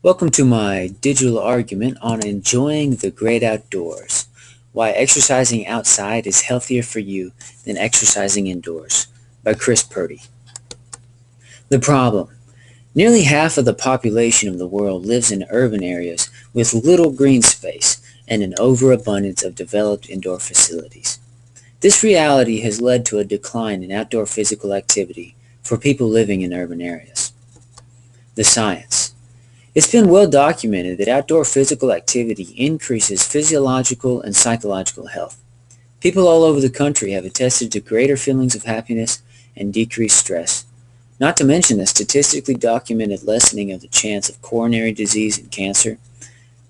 Welcome to my digital argument on enjoying the great outdoors. Why exercising outside is healthier for you than exercising indoors by Purdy. The problem. Nearly half of the population of the world lives in urban areas with little green space and an overabundance of developed indoor facilities. This reality has led to a decline in outdoor physical activity for people living in urban areas. The science. It's been well documented that outdoor physical activity increases physiological and psychological health. People all over the country have attested to greater feelings of happiness and decreased stress, not to mention the statistically documented lessening of the chance of coronary disease and cancer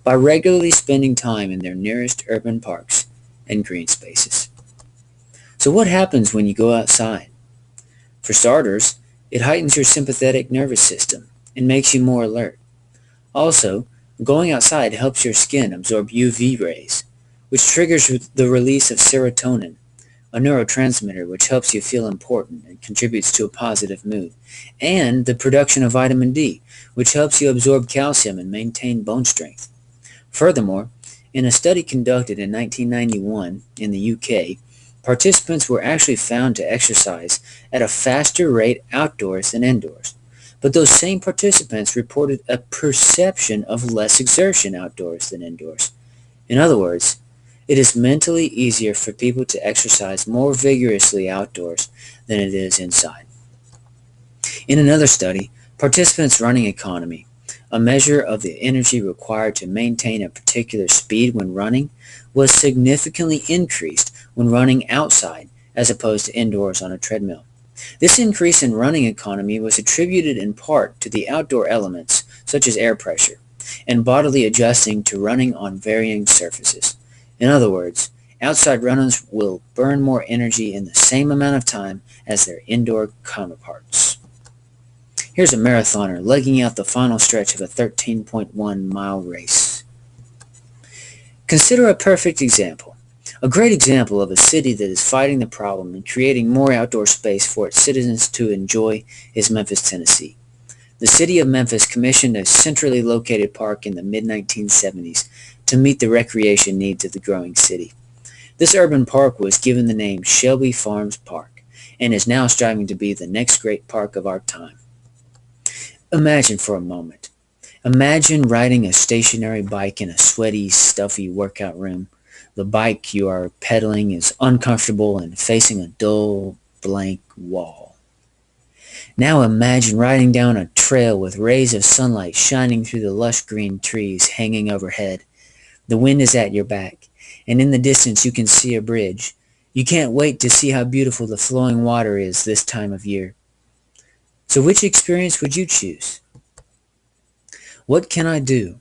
by regularly spending time in their nearest urban parks and green spaces. So what happens when you go outside? For starters, it heightens your sympathetic nervous system and makes you more alert. Also, going outside helps your skin absorb UV rays, which triggers the release of serotonin, a neurotransmitter which helps you feel important and contributes to a positive mood, and the production of vitamin D, which helps you absorb calcium and maintain bone strength. Furthermore, in a study conducted in 1991 in the UK, participants were actually found to exercise at a faster rate outdoors than indoors. But those same participants reported a perception of less exertion outdoors than indoors. In other words, it is mentally easier for people to exercise more vigorously outdoors than it is inside. In another study, participants' running economy, a measure of the energy required to maintain a particular speed when running, was significantly increased when running outside as opposed to indoors on a treadmill. This increase in running economy was attributed in part to the outdoor elements, such as air pressure, and bodily adjusting to running on varying surfaces. In other words, outside runners will burn more energy in the same amount of time as their indoor counterparts. Here's a marathoner legging out the final stretch of a 13.1-mile race. Consider a perfect example. A great example of a city that is fighting the problem and creating more outdoor space for its citizens to enjoy is Memphis, Tennessee. The city of Memphis commissioned a centrally located park in the mid-1970s to meet the recreation needs of the growing city. This urban park was given the name Shelby Farms Park and is now striving to be the next great park of our time. Imagine for a moment. Imagine riding a stationary bike in a sweaty, stuffy workout room. The bike you are pedaling is uncomfortable and facing a dull, blank wall. Now imagine riding down a trail with rays of sunlight shining through the lush green trees hanging overhead. The wind is at your back, and in the distance you can see a bridge. You can't wait to see how beautiful the flowing water is this time of year. So which experience would you choose? What can I do?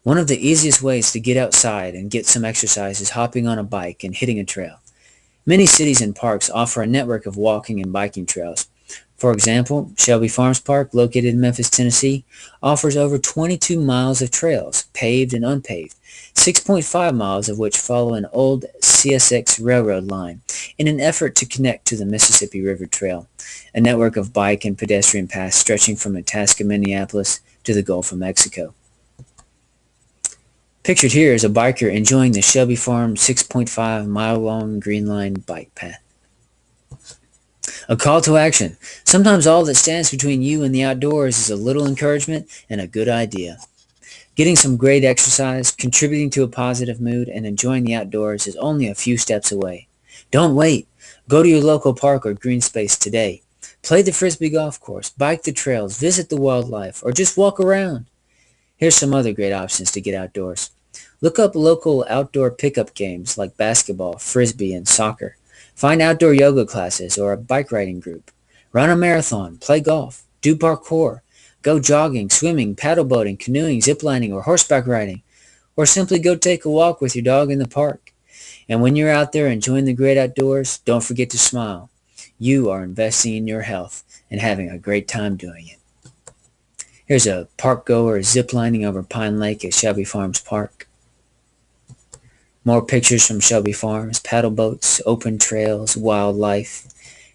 One of the easiest ways to get outside and get some exercise is hopping on a bike and hitting a trail. Many cities and parks offer a network of walking and biking trails. For example, Shelby Farms Park, located in Memphis, Tennessee, offers over 22 miles of trails, paved and unpaved, 6.5 miles of which follow an old CSX railroad line in an effort to connect to the Mississippi River Trail, a network of bike and pedestrian paths stretching from Itasca, Minneapolis to the Gulf of Mexico. Pictured here is a biker enjoying the Shelby Farm 6.5-mile-long Green Line bike path. A call to action. Sometimes all that stands between you and the outdoors is a little encouragement and a good idea. Getting some great exercise, contributing to a positive mood, and enjoying the outdoors is only a few steps away. Don't wait. Go to your local park or green space today. Play the Frisbee golf course, bike the trails, visit the wildlife, or just walk around. Here's some other great options to get outdoors. Look up local outdoor pickup games like basketball, frisbee, and soccer. Find outdoor yoga classes or a bike riding group. Run a marathon, play golf, do parkour, go jogging, swimming, paddle boating, canoeing, ziplining, or horseback riding. Or simply go take a walk with your dog in the park. And when you're out there enjoying the great outdoors, don't forget to smile. You are investing in your health and having a great time doing it. Here's a park goer ziplining over Pine Lake at Shelby Farms Park. More pictures from Shelby Farms, paddle boats, open trails, wildlife,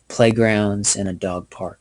playgrounds, and a dog park.